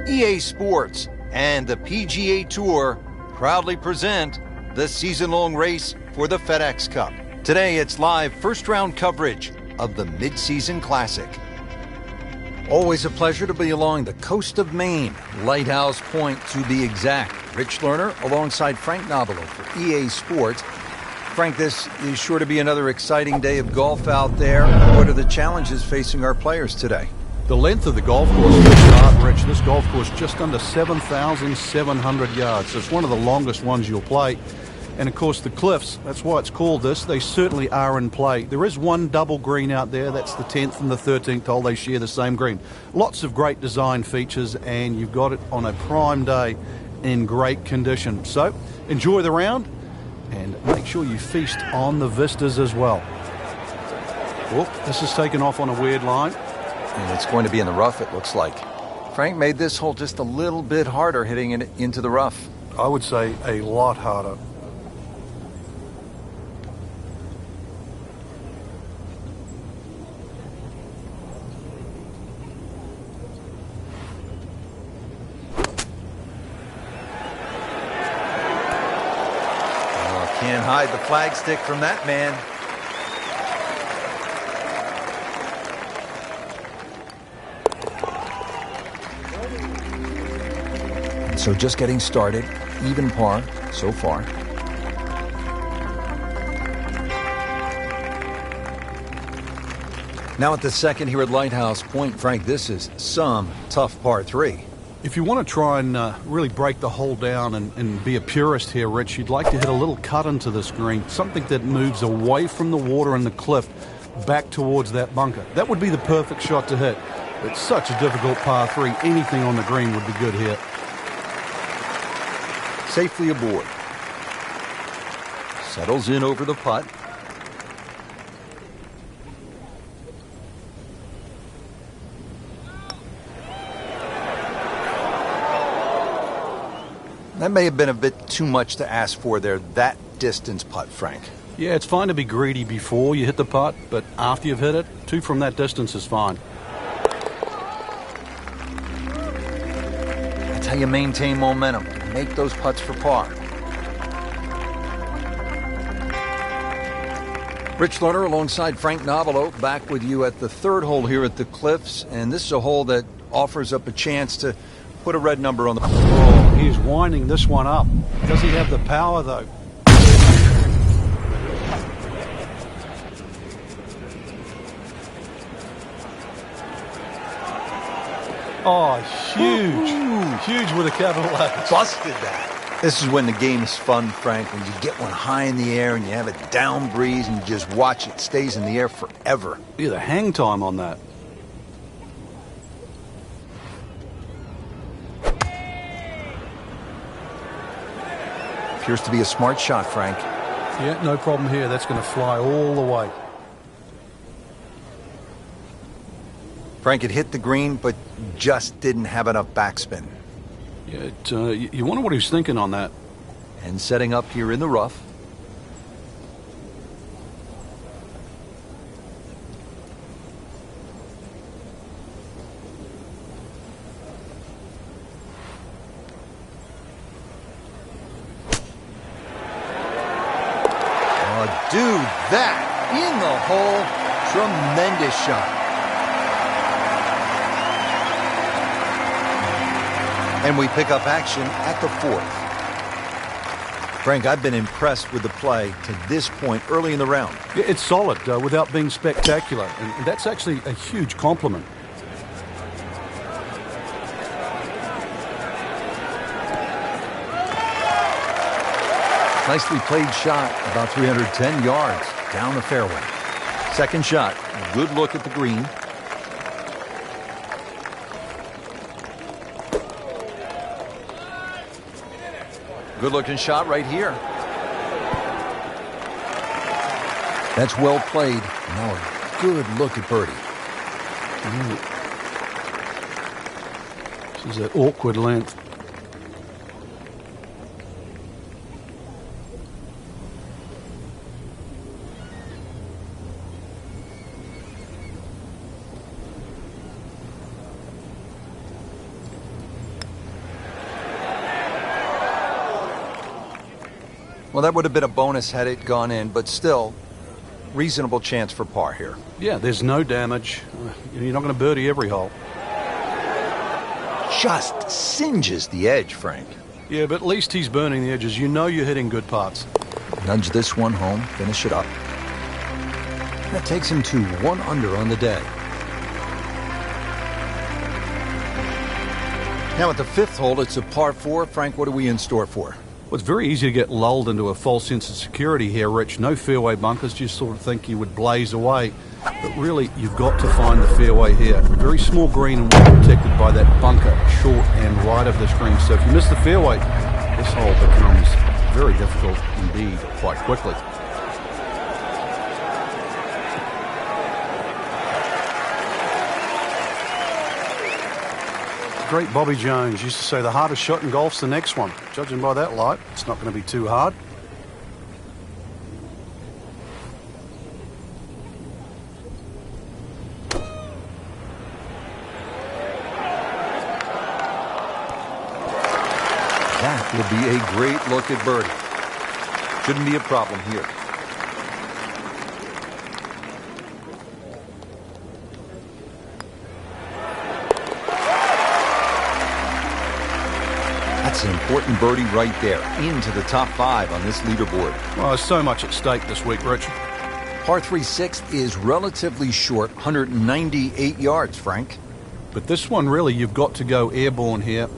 EA Sports and the PGA Tour proudly present the season-long race for the FedEx Cup. Today, it's live first-round coverage of the Mid-Season Classic. Always a pleasure to be along the coast of Maine, Lighthouse Point to be exact. Rich Lerner alongside Frank Nobilo for EA Sports. Frank, this is sure to be another exciting day of golf out there. What are the challenges facing our players today? The length of the golf course is sharp, Rich. This golf course just under 7,700 yards. So it's one of the longest ones you'll play. And of course the cliffs, that's why it's called this, they certainly are in play. There is one double green out there, that's the 10th and the 13th hole, they share the same green. Lots of great design features, and you've got it on a prime day in great condition. So enjoy the round and make sure you feast on the vistas as well. Whoop, this is taken off on a weird line. And it's going to be in the rough, it looks like. Frank made this hole just a little bit harder hitting it into the rough. I would say a lot harder. Oh, can't hide the flagstick from that man. So just getting started, even par so far. Now at the second here at Lighthouse Point, Frank, this is some tough par 3. If you want to try and really break the hole down and be a purist here, Rich, you'd like to hit a little cut into this green, something that moves away from the water and the cliff back towards that bunker. That would be the perfect shot to hit. It's such a difficult par 3. Anything on the green would be good here. Safely aboard. Settles in over the putt. That may have been a bit too much to ask for there, that distance putt, Frank. Yeah, it's fine to be greedy before you hit the putt, but after you've hit it, 2 from that distance is fine. That's how you maintain momentum. Make those putts for par. Rich Lerner alongside Frank Nobilo, back with you at the third hole here at the Cliffs, and this is a hole that offers up a chance to put a red number on the... Oh, he's winding this one up. Does he have the power, though? Oh, huge. Ooh. Huge with a capital H. Busted that. This is when the game is fun, Frank, when you get one high in the air and you have a down breeze and you just watch it stays in the air forever. Yeah, the hang time on that. Appears to be a smart shot, Frank. Yeah, no problem here. That's going to fly all the way. Frank had hit the green, but just didn't have enough backspin. Yeah, you wonder what he was thinking on that. And setting up here in the rough. Oh, dude, that in the hole. Tremendous shot. And we pick up action at the fourth. Frank, I've been impressed with the play to this point early in the round. It's solid without being spectacular, and that's actually a huge compliment. Nicely played shot, about 310 yards down the fairway. Second shot, good look at the green. Good looking shot right here. That's well played. Now a good look at birdie. This is an awkward length. Well, that would have been a bonus had it gone in, but still, reasonable chance for par here. Yeah, there's no damage. You're not going to birdie every hole. Just singes the edge, Frank. Yeah, but at least he's burning the edges. You know you're hitting good putts. Nudge this one home, finish it up. That takes him to 1 under on the day. Now at the 5th hole, it's a par 4. Frank, what are we in store for? Well, it's very easy to get lulled into a false sense of security here, Rich. No fairway bunkers, you sort of think you would blaze away. But really, you've got to find the fairway here. Very small green and well protected by that bunker short and right of this green. So if you miss the fairway, this hole becomes very difficult indeed quite quickly. Great Bobby Jones used to say the hardest shot in golf's the next one. Judging by that light, it's not going to be too hard. That will be a great look at birdie. Shouldn't be a problem here. That's an important birdie right there, into the top 5 on this leaderboard. Well, there's so much at stake this week, Rich. Par 3 6th is relatively short, 198 yards, Frank. But this one, really, you've got to go airborne here.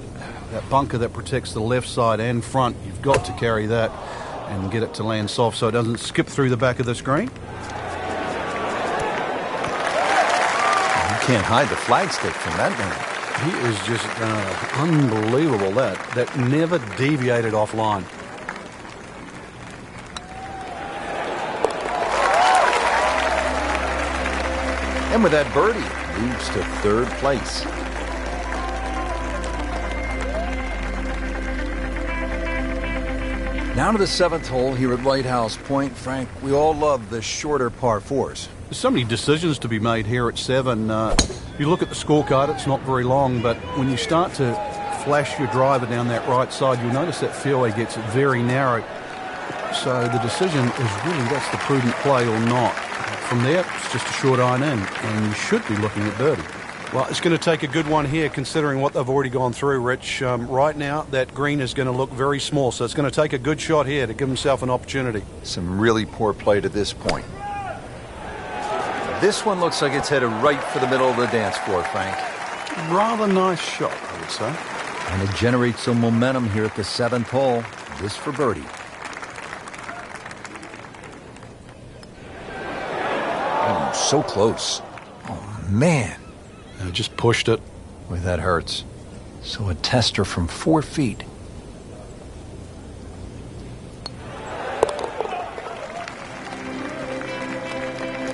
That bunker that protects the left side and front, you've got to carry that and get it to land soft so it doesn't skip through the back of the screen. You can't hide the flagstick from that man. He is just unbelievable, that never deviated offline. And with that birdie, moves to 3rd place. Now to the 7th hole here at Lighthouse Point. Frank, we all love the shorter par 4s. There's so many decisions to be made here at 7. You look at the scorecard, it's not very long, but when you start to flash your driver down that right side, you'll notice that fairway gets very narrow. So the decision is really, that's the prudent play or not. From there, it's just a short iron in, and you should be looking at birdie. Well, it's going to take a good one here, considering what they've already gone through, Rich. Right now, that green is going to look very small, so it's going to take a good shot here to give himself an opportunity. Some really poor play to this point. This one looks like it's headed right for the middle of the dance floor, Frank. Rather nice shot, I would say. And it generates some momentum here at the 7th hole, just for birdie. Oh, so close. Oh, man. Just pushed it. Boy, that hurts. So a tester from 4 feet.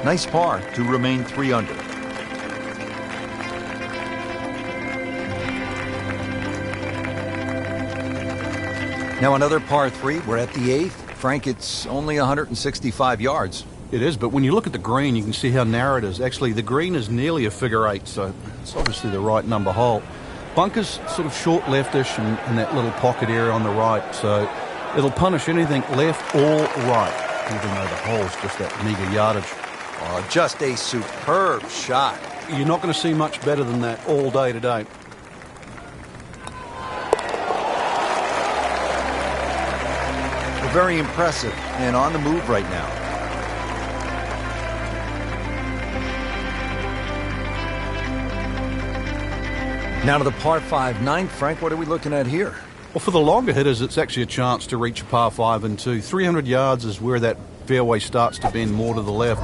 Nice par to remain 3 under. Now another par 3. We're at the 8th. Frank, it's only 165 yards. It is, but when you look at the green, you can see how narrow it is. Actually, the green is nearly a figure 8, so it's obviously the right number hole. Bunker's sort of short leftish in that little pocket area on the right, so it'll punish anything left or right, even though the hole's just that meager yardage. Oh, just a superb shot. You're not going to see much better than that all day today. Well, very impressive and on the move right now. Now to the par 5 9th. Frank, what are we looking at here? Well, for the longer hitters, it's actually a chance to reach a par 5 and 2. 300 yards is where that fairway starts to bend more to the left.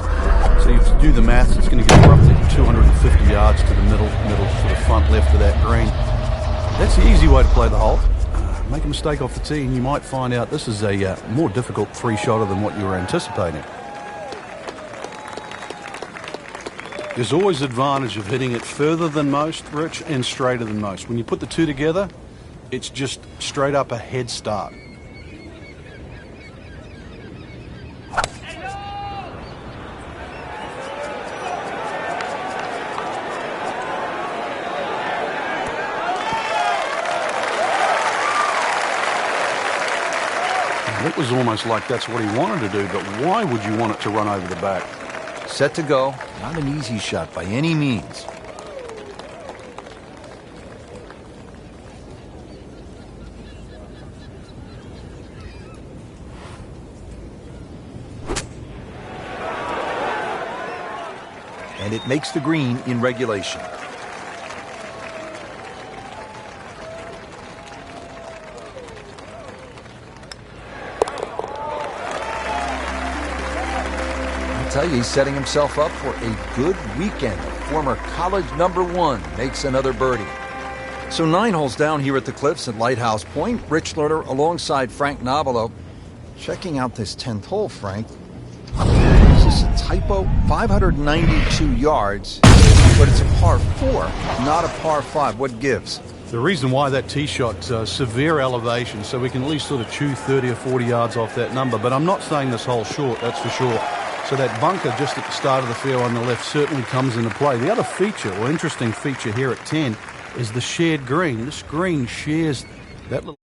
So if you do the maths, it's going to get roughly 250 yards to the middle sort of front left of that green. That's the easy way to play the hole. Make a mistake off the tee and you might find out this is a more difficult three-shotter than what you were anticipating. There's always advantage of hitting it further than most, Rich, and straighter than most. When you put the two together, it's just straight up a head start. It was almost like that's what he wanted to do, but why would you want it to run over the back? Set to go. Not an easy shot by any means. And it makes the green in regulation. I'll tell you, he's setting himself up for a good weekend. The former college #1 makes another birdie. So 9 holes down here at the Cliffs at Lighthouse Point. Rich Lerner alongside Frank Nobilo. Checking out this 10th hole, Frank. Is this a typo? 592 yards, but it's a par 4, not a par 5. What gives? The reason why that tee shot's severe elevation, so we can at least sort of chew 30 or 40 yards off that number. But I'm not saying this hole's short, that's for sure. So that bunker just at the start of the field on the left certainly comes into play. The other feature, or interesting feature here at 10, is the shared green. This green shares that little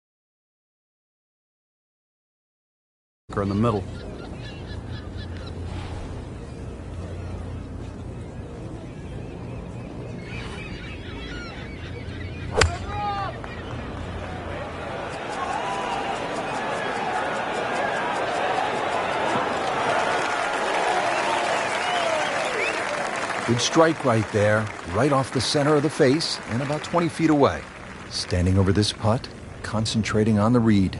bunker in the middle. Good strike right there, right off the center of the face and about 20 feet away. Standing over this putt, concentrating on the read.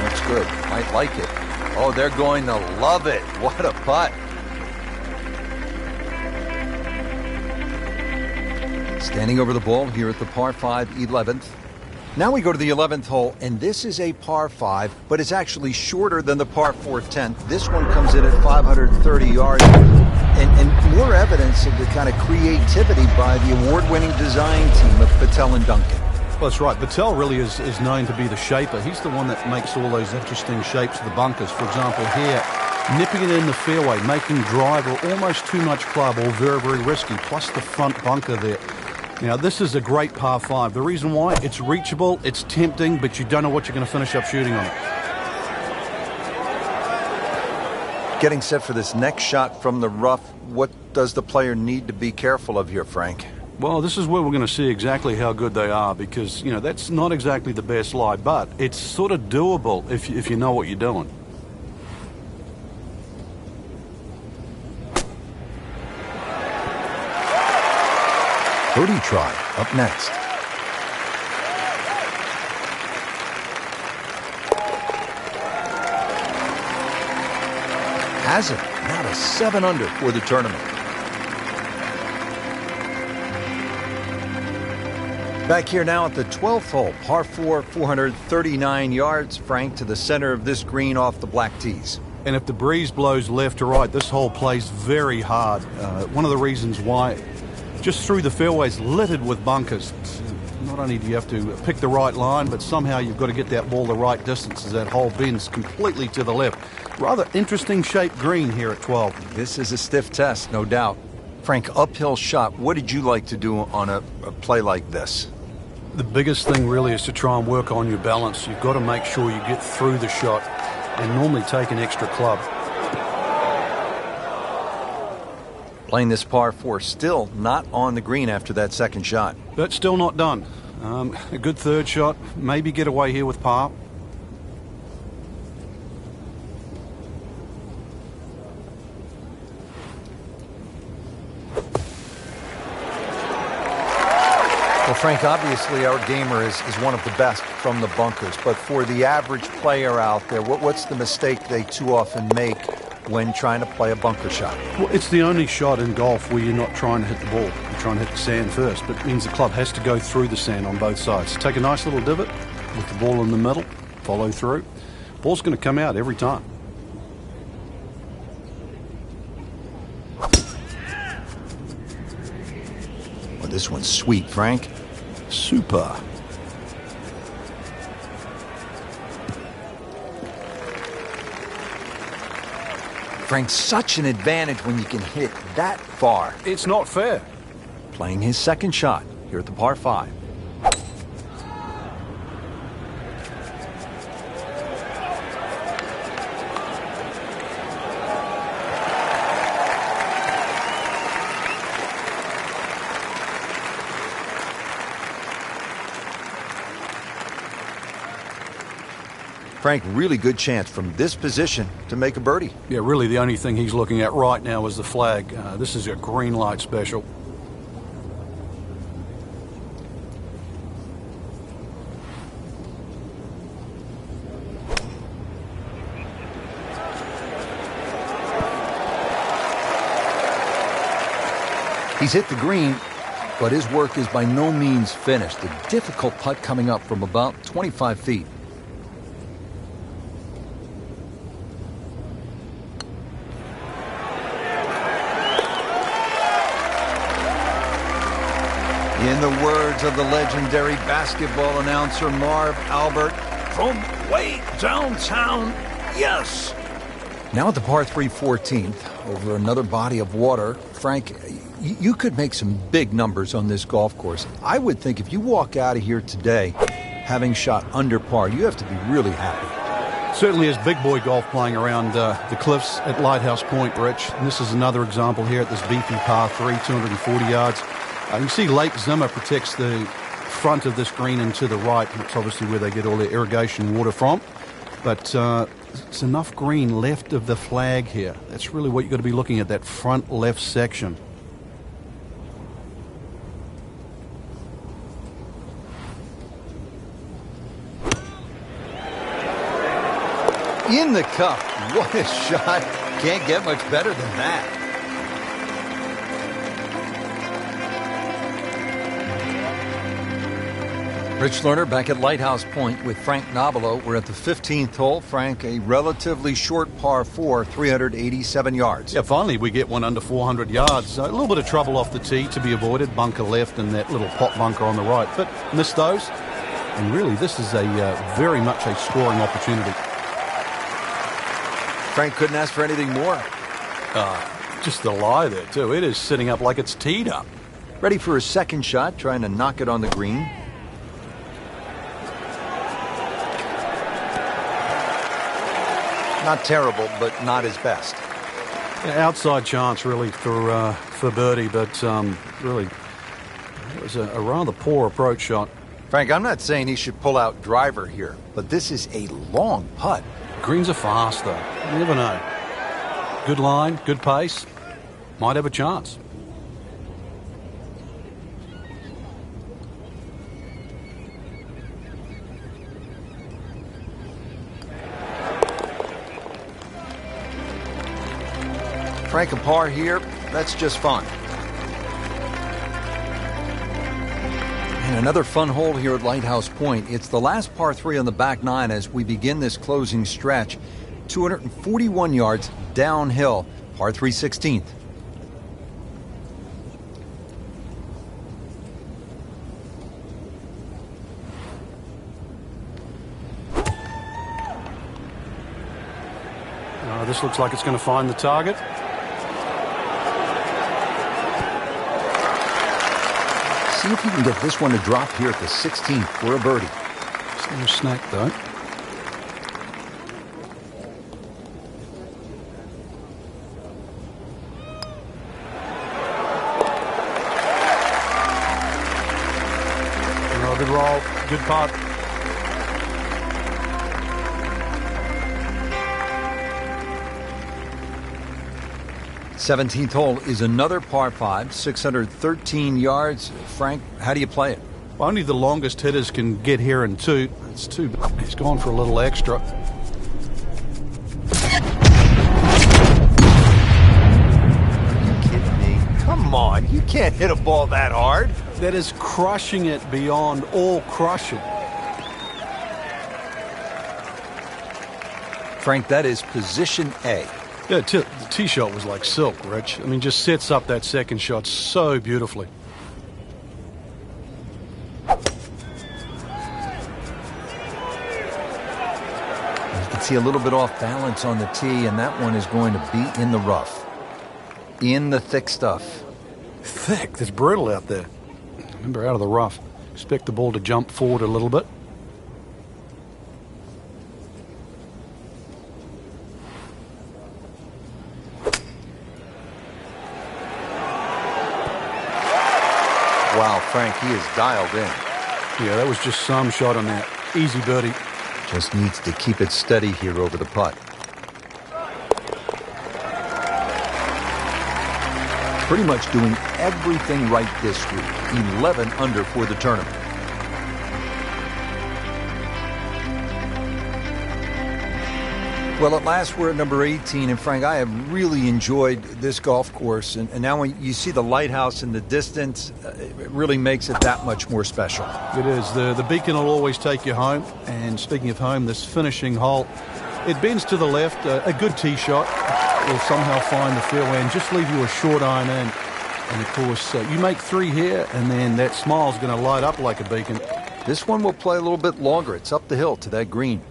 Looks good. Might like it. Oh, they're going to love it. What a putt. Standing over the ball here at the par 5 11th. Now we go to the 11th hole, and this is a par 5, but it's actually shorter than the par 4 10th. This one comes in at 530 yards, and more evidence of the kind of creativity by the award-winning design team of Patel and Duncan. Well, that's right. Patel really is known to be the shaper. He's the one that makes all those interesting shapes of the bunkers. For example, here, nipping it in the fairway, making drive or almost too much club, or very, very risky, plus the front bunker there. Now, this is a great par 5. The reason why, it's reachable, it's tempting, but you don't know what you're going to finish up shooting on it. Getting set for this next shot from the rough, what does the player need to be careful of here, Frank? Well, this is where we're going to see exactly how good they are, because, you know, that's not exactly the best lie, but it's sort of doable if you know what you're doing. Birdie try up next. Has it. Now to 7 under for the tournament. Back here now at the 12th hole, par 4, 439 yards, Frank, to the center of this green off the black tees. And if the breeze blows left to right, this hole plays very hard. One of the reasons why, just through the fairways littered with bunkers. Not only do you have to pick the right line, but somehow you've got to get that ball the right distance as that hole bends completely to the left. Rather interesting shaped green here at 12. This is a stiff test, no doubt. Frank, uphill shot, what did you like to do on a play like this? The biggest thing really is to try and work on your balance. You've got to make sure you get through the shot and normally take an extra club. Playing this par 4, still not on the green after that second shot. But still not done. A good third shot, maybe get away here with par. Well, Frank, obviously our gamer is one of the best from the bunkers, but for the average player out there, what's the mistake they too often make when trying to play a bunker shot? Well, it's the only shot in golf where you're not trying to hit the ball. You're trying to hit the sand first, but it means the club has to go through the sand on both sides. Take a nice little divot with the ball in the middle, follow through. Ball's going to come out every time. Well, this one's sweet, Frank. Super. Frank, such an advantage when you can hit that far. It's not fair. Playing his second shot here at the par 5. Frank, really good chance from this position to make a birdie. Yeah, really the only thing he's looking at right now is the flag. This is a green light special. He's hit the green, but his work is by no means finished. A difficult putt coming up from about 25 feet. In the words of the legendary basketball announcer Marv Albert, from way downtown, yes! Now at the par 3 14th, over another body of water, Frank, you could make some big numbers on this golf course. I would think if you walk out of here today having shot under par, you have to be really happy. Certainly is big boy golf playing around the cliffs at Lighthouse Point, Rich. And this is another example here at this beefy par 3, 240 yards. You can see Lake Zimmer protects the front of this green and to the right. That's obviously where they get all their irrigation water from. But it's enough green left of the flag here. That's really what you've got to be looking at, that front left section. In the cup. What a shot. Can't get much better than that. Rich Lerner back at Lighthouse Point with Frank Nobilo. We're at the 15th hole. Frank, a relatively short par 4, 387 yards. Yeah, finally we get one under 400 yards. A little bit of trouble off the tee to be avoided. Bunker left and that little pot bunker on the right. But missed those. And really, this is a very much a scoring opportunity. Frank couldn't ask for anything more. Just the lie there, too. It is sitting up like it's teed up. Ready for his second shot, trying to knock it on the green. Not terrible, but not his best. Yeah, outside chance, really, for birdie, but really, it was a rather poor approach shot. Frank, I'm not saying he should pull out driver here, but this is a long putt. Greens are fast, though. You never know. Good line, good pace. Might have a chance. Frank, a par here, that's just fun. And another fun hole here at Lighthouse Point. It's the last par 3 on the back 9 as we begin this closing stretch. 241 yards downhill, par 3 16th. This looks like it's going to find the target. See if you can get this one to drop here at the 16th for a birdie. It's no snack, though. Oh, good roll, good putt. th hole is another par 5, 613 yards. Frank, how do you play it? Well, only the longest hitters can get here in 2. It's 2. He's gone for a little extra. Are you kidding me? Come on, you can't hit a ball that hard. That is crushing it beyond all crushing. Frank, that is position A. Yeah, the tee shot was like silk, Rich. I mean, just sets up that second shot so beautifully. You can see a little bit off balance on the tee, and that one is going to be in the rough. in the thick stuff. Thick? It's brutal out there. Remember, out of the rough. Expect the ball to jump forward a little bit. Wow, Frank, he is dialed in. Yeah, that was just some shot on that. Easy birdie. Just needs to keep it steady here over the putt. Pretty much doing everything right this week. 11 under for the tournament. Well, at last we're at number 18, and Frank, I have really enjoyed this golf course, and now when you see the lighthouse in the distance, it really makes it that much more special. It is. The beacon will always take you home, and speaking of home, this finishing hole, it bends to the left, a good tee shot will somehow find the fairway and just leave you a short iron in, and of course, you make 3 here, and then that smile's going to light up like a beacon. This one will play a little bit longer. It's up the hill to that green.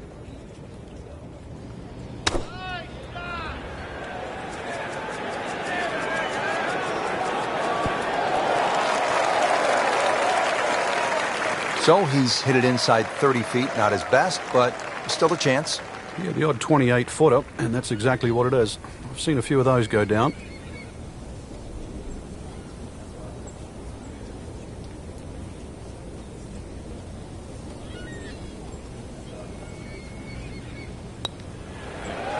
So he's hit it inside 30 feet. Not his best, but still a chance. Yeah, the odd 28-footer, and that's exactly what it is. I've seen a few of those go down.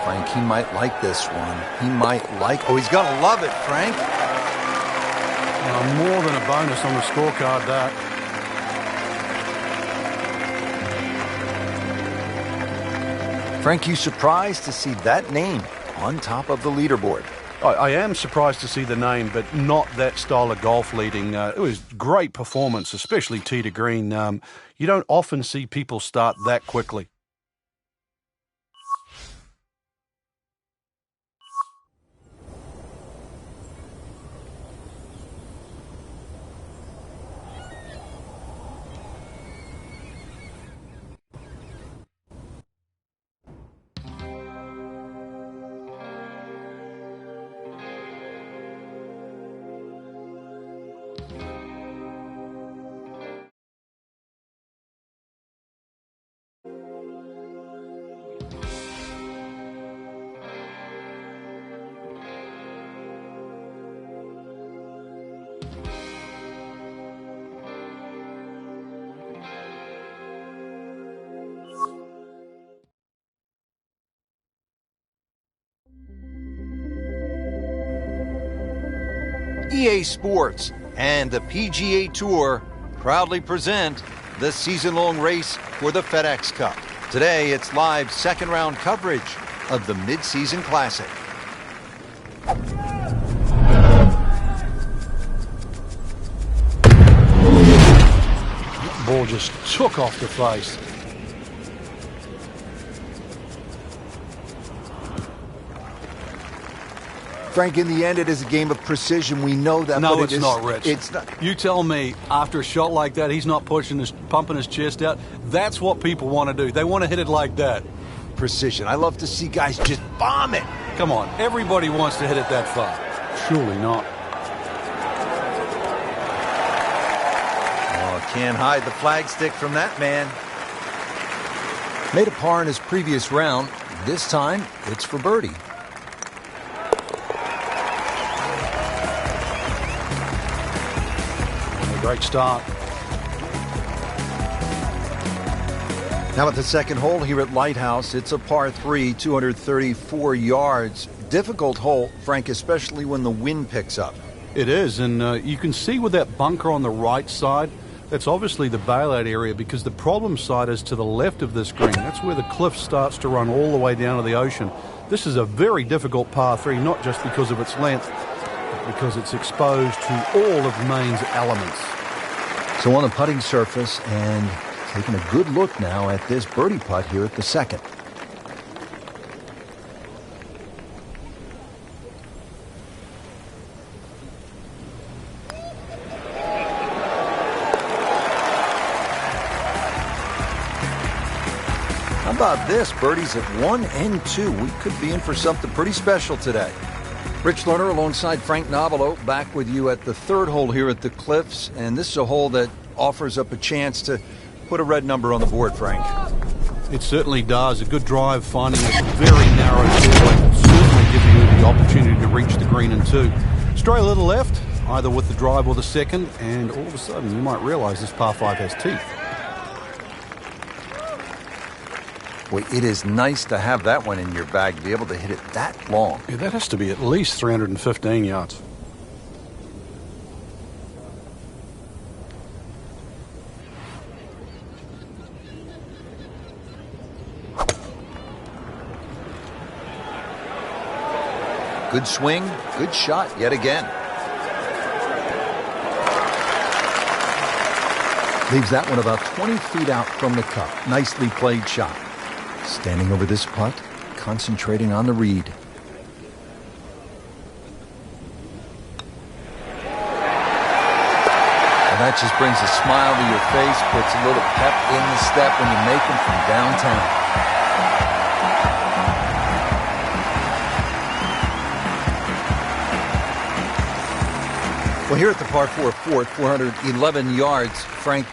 Frank, he might like this one. He might like... Oh, he's going to love it, Frank. More than a bonus on the scorecard, that. Frank, you surprised to see that name on top of the leaderboard? I am surprised to see the name, but not that style of golf leading. It was great performance, especially tee to green. You don't often see people start that quickly. EA Sports and the PGA Tour proudly present the season-long race for the FedEx Cup. Today, it's live second-round coverage of the Mid-Season Classic. The ball just took off the face. Frank, in the end, it is a game of precision. We know that. No, but it's not, Rich. It's not. You tell me, after a shot like that, he's not pumping his chest out. That's what people want to do. They want to hit it like that. Precision. I love to see guys just bomb it. Come on, everybody wants to hit it that far. Surely not. Oh, can't hide the flagstick from that man. Made a par in his previous round. This time, it's for birdie. Great start. Now at the second hole here at Lighthouse, it's a par 3, 234 yards. Difficult hole, Frank, especially when the wind picks up. It is, and you can see with that bunker on the right side, that's obviously the bailout area because the problem side is to the left of this green. That's where the cliff starts to run all the way down to the ocean. This is a very difficult par 3, not just because of its length, but because it's exposed to all of Maine's elements. So on the putting surface, and taking a good look now at this birdie putt here at the second. How about this? Birdies at 1 and 2. We could be in for something pretty special today. Rich Lerner alongside Frank Novelo, back with you at the third hole here at the Cliffs. And this is a hole that offers up a chance to put a red number on the board, Frank. It certainly does. A good drive, finding a very narrow fairway will certainly give you the opportunity to reach the green in two. Stray a little left, either with the drive or the second, and all of a sudden you might realize this par 5 has teeth. Well, it is nice to have that one in your bag, to be able to hit it that long. Yeah, that has to be at least 315 yards. Good swing, good shot yet again. Leaves that one about 20 feet out from the cup. Nicely played shot. Standing over this putt, concentrating on the read. Well, that just brings a smile to your face, puts a little pep in the step when you make them from downtown. Well, here at the par 4 fourth, 411 yards, Frank,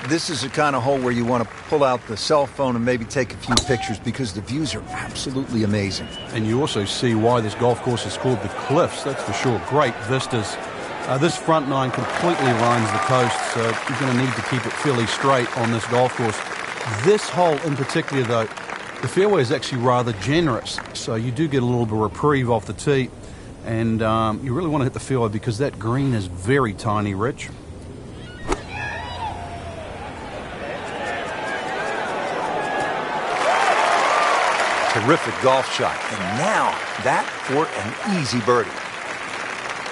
this is the kind of hole where you want to pull out the cell phone and maybe take a few pictures because the views are absolutely amazing. And you also see why this golf course is called the Cliffs, that's for sure. Great vistas. This front nine completely lines the coast, so you're going to need to keep it fairly straight on this golf course. This hole in particular, though, the fairway is actually rather generous, so you do get a little bit of reprieve off the tee. And you really want to hit the fairway because that green is very tiny, Rich. Terrific golf shot. And now that for an easy birdie.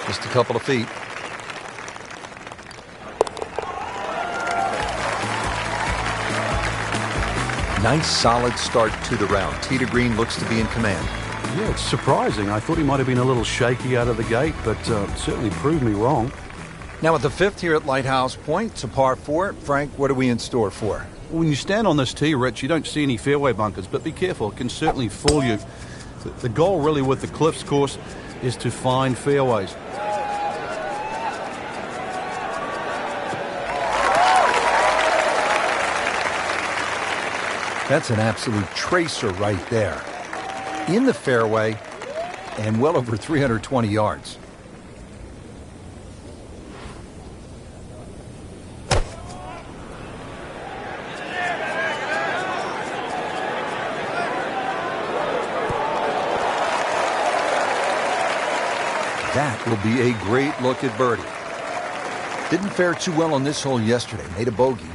Just a couple of feet. Nice solid start to the round. Tee to green looks to be in command. Yeah, it's surprising. I thought he might have been a little shaky out of the gate, but certainly proved me wrong. Now at the fifth here at Lighthouse Point, it's a par 4. Frank, what are we in store for? When you stand on this tee, Rich, you don't see any fairway bunkers, but be careful. It can certainly fool you. The goal really with the Cliffs course is to find fairways. That's an absolute tracer right there. In the fairway and well over 320 yards. That will be a great look at birdie. Didn't fare too well on this hole yesterday. Made a bogey.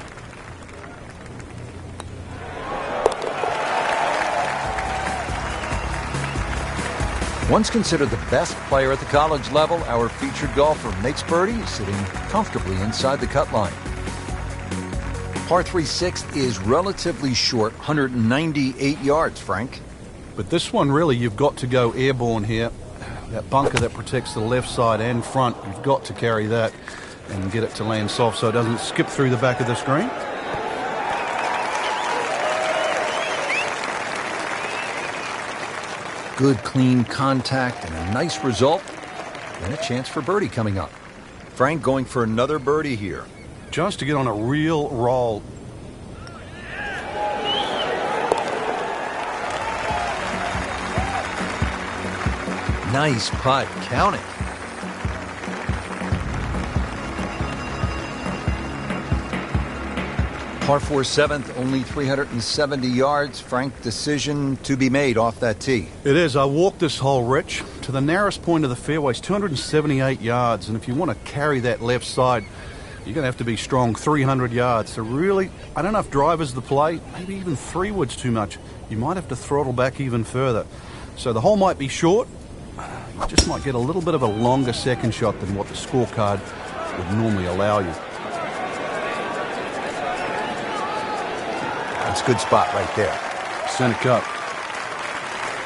Once considered the best player at the college level, our featured golfer makes birdie, sitting comfortably inside the cut line. Par 3/6 is relatively short, 198 yards, Frank. But this one, really, you've got to go airborne here. That bunker that protects the left side and front, you've got to carry that and get it to land soft so it doesn't skip through the back of the screen. Good, clean contact and a nice result. And a chance for birdie coming up. Frank going for another birdie here. Just to get on a real roll. Nice putt. Count it. Par 4 seventh, only 370 yards. Frank, decision to be made off that tee. It is. I walked this hole, Rich, to the narrowest point of the fairway. It's 278 yards. And if you want to carry that left side, you're going to have to be strong, 300 yards. So really, I don't know if driver's the play. Maybe even 3 wood's too much. You might have to throttle back even further. So the hole might be short. You just might get a little bit of a longer second shot than what the scorecard would normally allow you. That's a good spot right there. Center cup.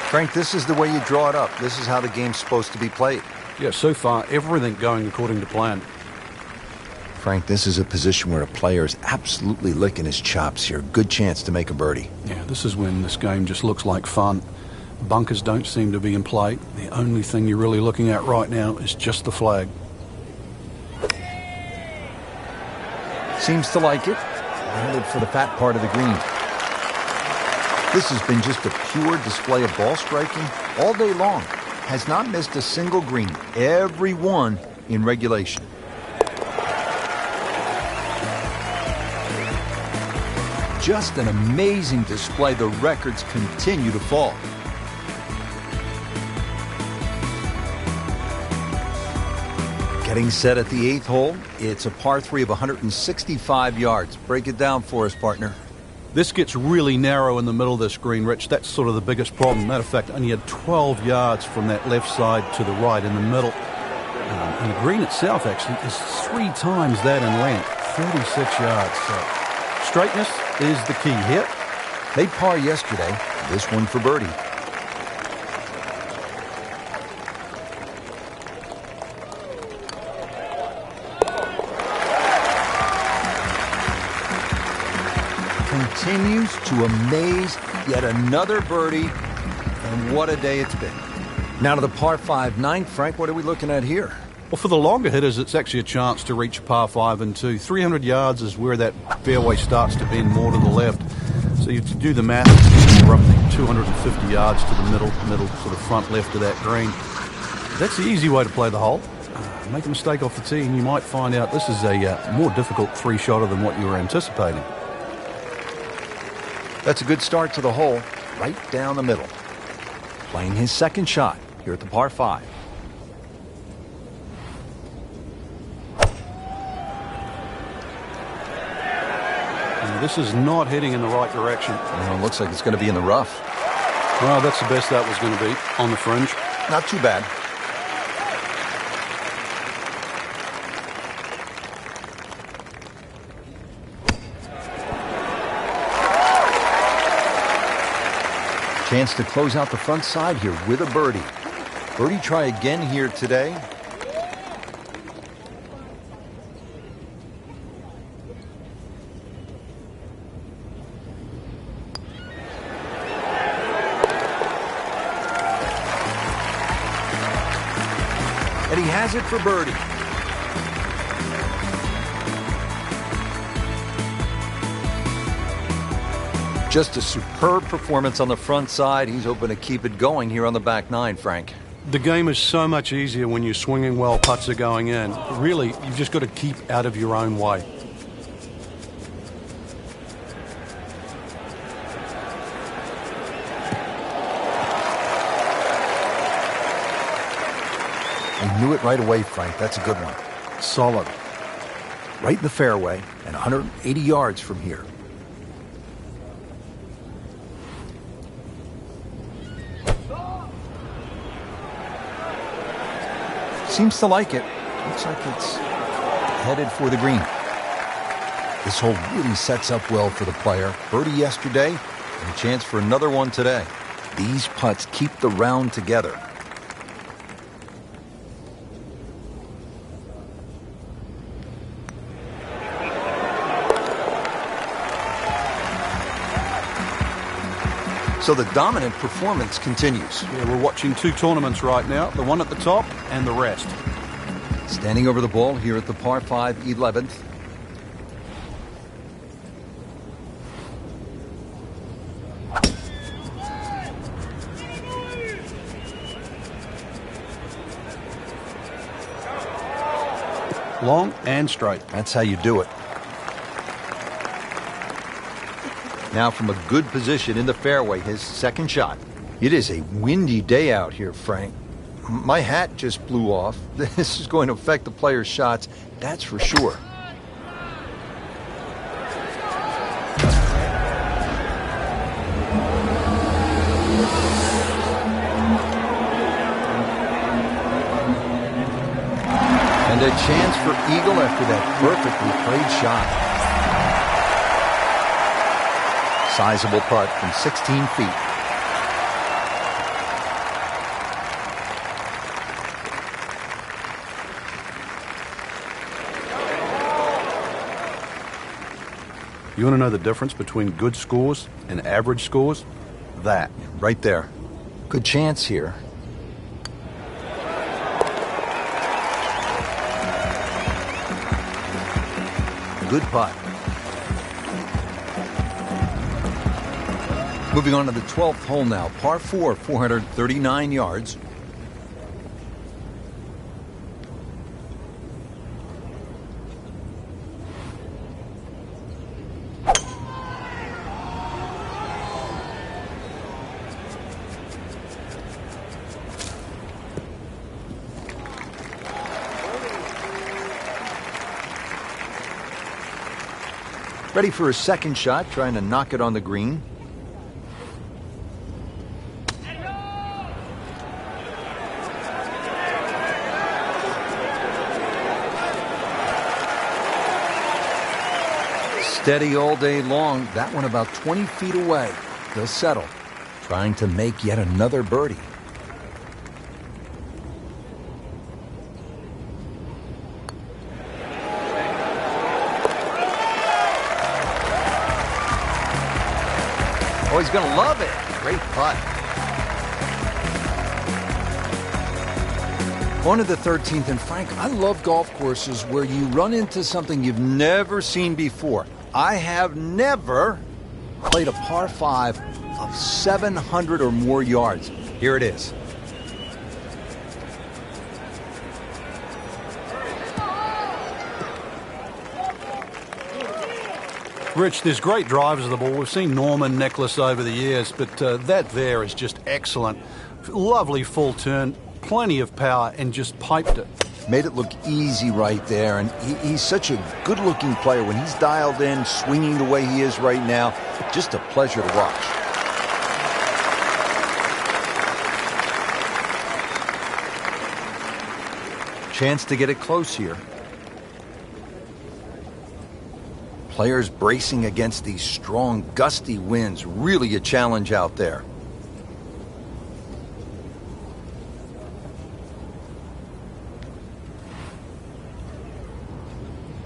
Frank, this is the way you draw it up. This is how the game's supposed to be played. Yeah, so far, everything going according to plan. Frank, this is a position where a player is absolutely licking his chops here. Good chance to make a birdie. Yeah, this is when this game just looks like fun. Bunkers don't seem to be in play. The only thing you're really looking at right now is just the flag. Seems to like it. Headed for the fat part of the green. This has been just a pure display of ball striking all day long. Has not missed a single green. Every one in regulation. Just an amazing display. The records continue to fall. Getting set at the 8th hole. It's a par 3 of 165 yards. Break it down for us, partner. This gets really narrow in the middle of this green, Rich. That's sort of the biggest problem. Matter of fact, only had 12 yards from that left side to the right in the middle. And the green itself actually is 3 times that in length, 36 yards. So straightness is the key here. Made par yesterday. This one for birdie. Continues to amaze. Yet another birdie. And what a day it's been. Now to the par 5 9th. Frank, what are we looking at here? Well, for the longer hitters, it's actually a chance to reach par 5 and 2. 300 yards is where that fairway starts to bend more to the left. So you do the math, roughly 250 yards to the middle sort of front left of that green. That's the easy way to play the hole. Make a mistake off the tee and you might find out this is a more difficult 3-shotter than what you were anticipating. That's a good start to the hole, right down the middle. Playing his second shot here at the par 5. This is not heading in the right direction. It looks like it's going to be in the rough. Well, that's the best that was going to be, on the fringe. Not too bad. Chance to close out the front side here with a birdie. Birdie try again here today. And he has it for birdie. Just a superb performance on the front side. He's hoping to keep it going here on the back 9, Frank. The game is so much easier when you're swinging well, putts are going in. Really, you've just got to keep out of your own way. He knew it right away, Frank. That's a good one. Solid. Right in the fairway and 180 yards from here. Seems to like it. Looks like it's headed for the green. This hole really sets up well for the player. Birdie yesterday and a chance for another one today. These putts keep the round together. So the dominant performance continues. Yeah, we're watching 2 tournaments right now, the one at the top and the rest. Standing over the ball here at the par 5 11th. Long and straight. That's how you do it. Now from a good position in the fairway, his second shot. It is a windy day out here, Frank. My hat just blew off. This is going to affect the player's shots, that's for sure. And a chance for eagle after that perfectly played shot. Sizable putt from 16 feet. You want to know the difference between good scores and average scores? That. Right there. Good chance here. Good putt. Moving on to the 12th hole now. Par 4, 439 yards. Ready for a second shot, trying to knock it on the green. Steady all day long. That one about 20 feet away. He'll settle, trying to make yet another birdie. Oh, he's going to love it. Great putt. On to the 13th, and Frank, I love golf courses where you run into something you've never seen before. I have never played a par 5 of 700 or more yards. Here it is. Rich, there's great drivers of the ball. We've seen Norman, Nicholas over the years, but that there is just excellent. Lovely full turn, plenty of power, and just piped it. Made it look easy right there, and he's such a good-looking player. When he's dialed in, swinging the way he is right now, just a pleasure to watch. Chance to get it close here. Players bracing against these strong, gusty winds. Really a challenge out there.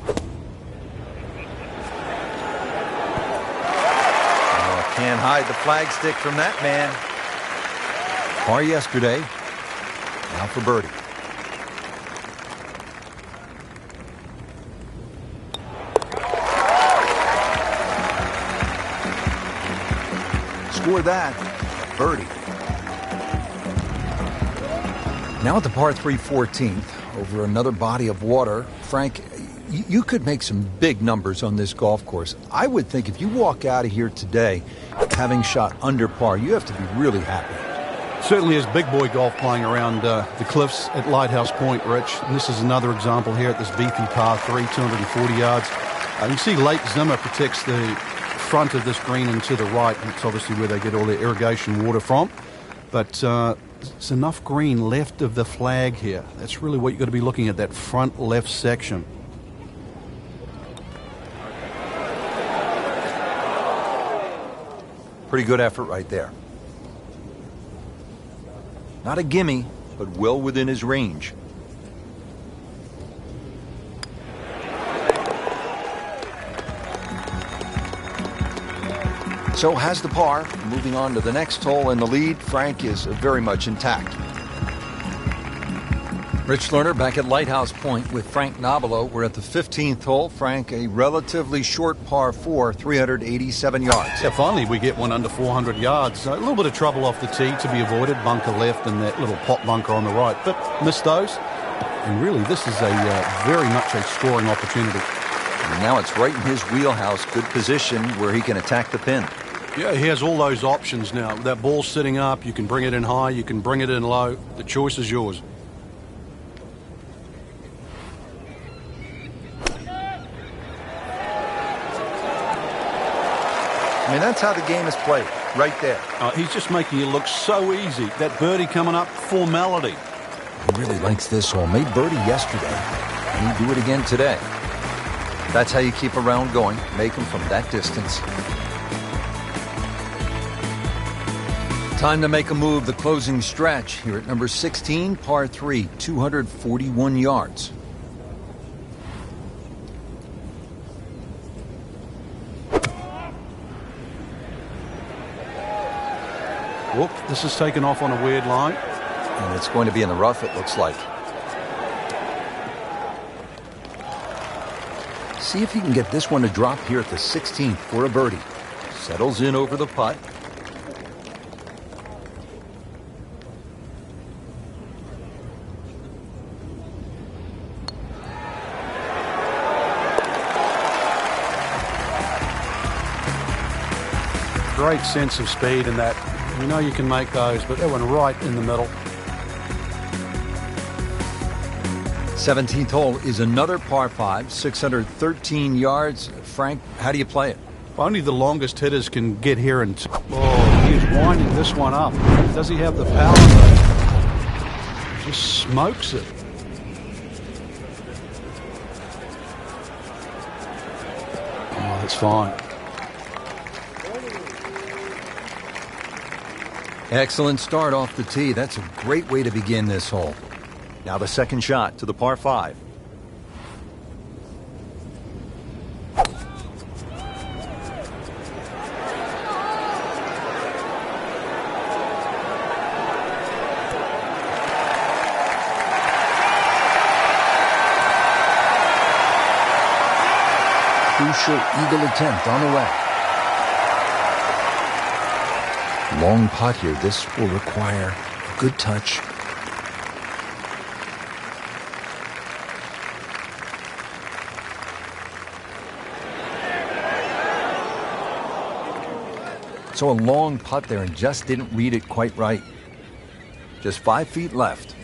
Oh, can't hide the flagstick from that man. Par yesterday. Now for birdie. Score that, birdie. Now at the par 3 14th, over another body of water. Frank, you could make some big numbers on this golf course. I would think if you walk out of here today having shot under par, you have to be really happy. Certainly is big boy golf playing around the cliffs at Lighthouse Point, Rich. And this is another example here at this beefy par 3, 240 yards. You can see Lake Zimmer protects the front of this green and to the right, and it's obviously where they get all their irrigation water from. But it's enough green left of the flag here. That's really what you've got to be looking at, that front left section. Pretty good effort right there. Not a gimme, but well within his range. So has the par. Moving on to the next hole, and the lead, Frank, is very much intact. Rich Lerner back at Lighthouse Point with Frank Nobilo. We're at the 15th hole. Frank, a relatively short par 4, 387 yards. Yeah, finally we get one under 400 yards. A little bit of trouble off the tee to be avoided. Bunker left and that little pot bunker on the right. But missed those. And really, this is a very much a scoring opportunity. And now it's right in his wheelhouse. Good position where he can attack the pin. Yeah, he has all those options now. That ball's sitting up. You can bring it in high. You can bring it in low. The choice is yours. I mean, that's how the game is played, right there. He's just making it look so easy. That birdie coming up, formality. He really likes this hole. Made birdie yesterday, and he'd do it again today. That's how you keep a round going. Make them from that distance. Time to make a move, the closing stretch here at number 16, par 3, 241 yards. Whoop, this is taken off on a weird line. And it's going to be in the rough, it looks like. See if he can get this one to drop here at the 16th for a birdie. Settles in over the putt. Great sense of speed in that. You know you can make those, but that one right in the middle. 17th hole is another par 5, 613 yards. Frank, how do you play it? Only the longest hitters can get here and... Oh, he's winding this one up. Does he have the power? Just smokes it. Oh, that's fine. Excellent start off the tee. That's a great way to begin this hole. Now the second shot to the par 5. Crucial eagle attempt on the way. Long putt here. This will require a good touch. So a long putt there and just didn't read it quite right. Just 5 feet left.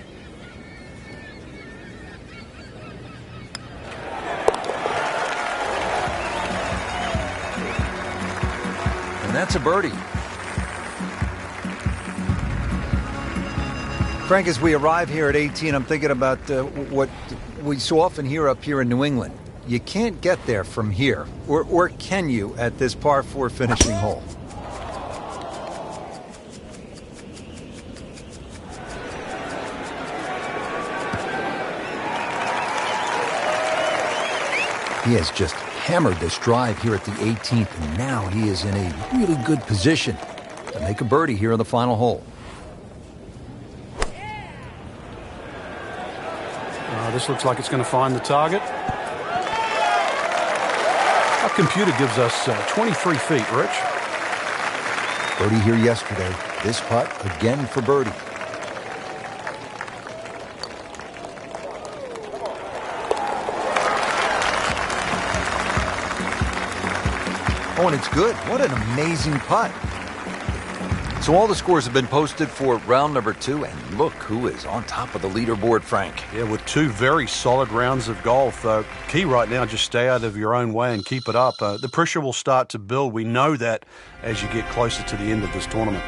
And that's a birdie. Frank, as we arrive here at 18, I'm thinking about what we so often hear up here in New England. You can't get there from here, or can you at this par 4 finishing hole? He has just hammered this drive here at the 18th, and now he is in a really good position to make a birdie here in the final hole. This looks like it's going to find the target. Our computer gives us 23 feet, Rich. Birdie here yesterday. This putt again for birdie. Oh, and it's good. What an amazing putt. So all the scores have been posted for round number 2, and look who is on top of the leaderboard, Frank. Yeah, with 2 very solid rounds of golf. Key right now, just stay out of your own way and keep it up. The pressure will start to build. We know that as you get closer to the end of this tournament.